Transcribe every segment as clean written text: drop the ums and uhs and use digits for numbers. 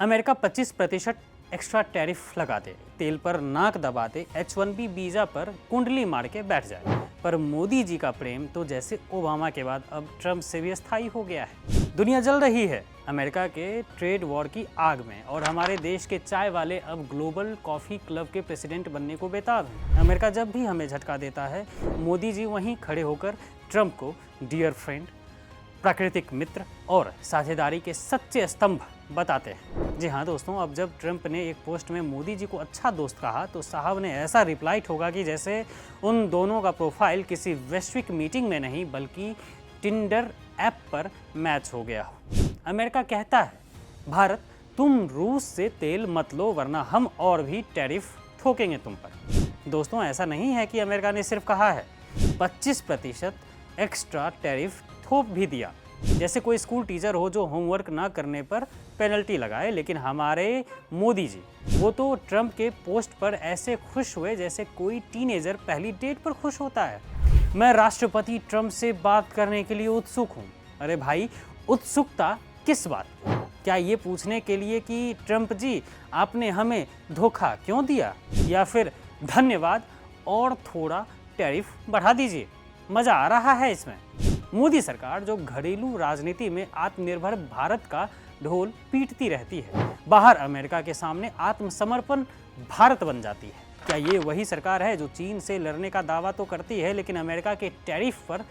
America 25% extra tariff लगा दे, तेल पर नाक दबा दे, H1B वीजा पर कुंडली मार के बैठ जाए। पर मोदी जी का प्रेम तो जैसे ओबामा के बाद अब ट्रंप से भी अस्थायी हो गया है। दुनिया जल रही है अमेरिका के ट्रेड वॉर की आग में और हमारे देश के चाय वाले अब ग्लोबल कॉफ़ी क्लब के प्रेसिडेंट बनने को बेताब हैं। अमेरिका जब भी हमें झटका देता है, मोदी जी वहीं खड़े होकर ट्रंप को डियर फ्रेंड, प्राकृतिक मित्र और साझेदारी के सच्चे स्तंभ बताते हैं। जी हाँ दोस्तों, अब जब ट्रंप ने एक पोस्ट में मोदी जी को अच्छा दोस्त कहा तो साहब ने ऐसा रिप्लाई ठोका कि जैसे उन दोनों का प्रोफाइल किसी वैश्विक मीटिंग में नहीं बल्कि टिंडर ऐप पर मैच हो गया हो। अमेरिका कहता है, भारत तुम रूस से तेल मत लो वरना हम और भी टैरिफ ठोकेंगे तुम पर। दोस्तों, ऐसा नहीं है कि अमेरिका ने सिर्फ कहा है, 25% एक्स्ट्रा टैरिफ थोप भी दिया। जैसे कोई स्कूल टीचर हो जो होमवर्क ना करने पर पेनल्टी लगाए, लेकिन हमारे मोदी जी वो तो ट्रंप के पोस्ट पर ऐसे खुश हुए जैसे कोई टीनेजर पहली डेट पर खुश होता है। मैं राष्ट्रपति ट्रंप से बात करने के लिए उत्सुक हूँ। अरे भाई, उत्सुकता किस बात? क्या ये पूछने के लिए कि ट्रंप जी आपने हमें धोखा क्यों दिया, या फिर धन्यवाद और थोड़ा टैरिफ बढ़ा दीजिए, मजा आ रहा है इसमें। मोदी सरकार जो घरेलू राजनीति में आत्मनिर्भर भारत का ढोल पीटती रहती है, बाहर अमेरिका के सामने आत्मसमर्पण भारत बन जाती है। क्या ये वही सरकार है जो चीन से लड़ने का दावा तो करती है लेकिन अमेरिका के टैरिफ पर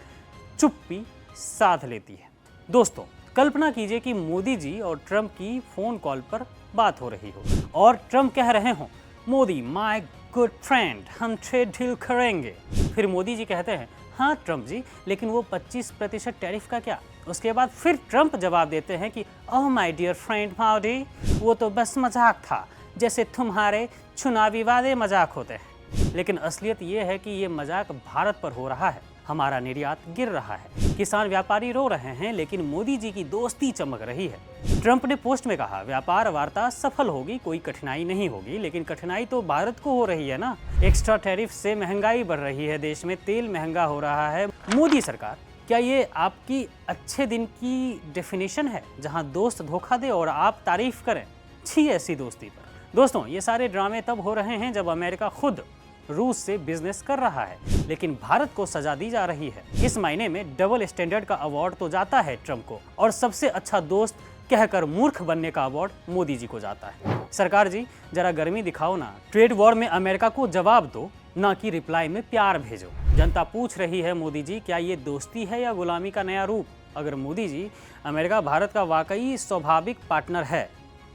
चुप्पी साध लेती है? दोस्तों, कल्पना कीजिए कि मोदी जी और ट्रंप की फोन कॉल पर बात हो रही हो और ट्रंप कह रहे हों, मोदी माय गुड फ्रेंड, हम ट्रेड डील करेंगे। फिर मोदी जी कहते हैं, हाँ ट्रंप जी, लेकिन वो 25% टैरिफ का क्या? उसके बाद फिर ट्रंप जवाब देते हैं कि oh my dear friend Modi, वो तो बस मजाक था, जैसे तुम्हारे चुनावी वादे मजाक होते हैं। लेकिन असलियत ये है कि ये मजाक भारत पर हो रहा है। हमारा निर्यात गिर रहा है, किसान व्यापारी रो रहे हैं, लेकिन मोदी जी की दोस्ती चमक रही है। ट्रंप ने पोस्ट में कहा, व्यापार वार्ता सफल होगी, कोई कठिनाई नहीं होगी, लेकिन कठिनाई तो भारत को हो रही है ना। एक्स्ट्रा टैरिफ से महंगाई बढ़ रही है, देश में तेल महंगा हो रहा है। मोदी सरकार, क्या ये आपकी अच्छे दिन की डेफिनेशन है जहां दोस्त धोखा दे और आप तारीफ करें? छी ऐसी दोस्ती पर। दोस्तों, ये सारे ड्रामे तब हो रहे हैं जब अमेरिका खुद रूस से बिजनेस कर रहा है, लेकिन भारत को सजा दी जा रही है। इस महीने में डबल स्टैंडर्ड का अवार्ड तो जाता है ट्रंप को, और सबसे अच्छा दोस्त कहकर मूर्ख बनने का अवार्ड मोदी जी को जाता है। सरकार जी, जरा गर्मी दिखाओ ना, ट्रेड वॉर में अमेरिका को जवाब दो, ना कि रिप्लाई में प्यार भेजो। जनता पूछ रही है, मोदी जी क्या ये दोस्ती है या गुलामी का नया रूप? अगर मोदी जी, अमेरिका भारत का वाकई स्वाभाविक पार्टनर है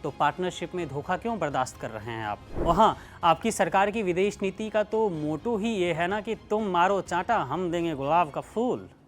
तो पार्टनरशिप में धोखा क्यों बर्दाश्त कर रहे हैं आप? वहाँ आपकी सरकार की विदेश नीति का तो मोटो ही ये है ना कि तुम मारो चांटा, हम देंगे गुलाब का फूल।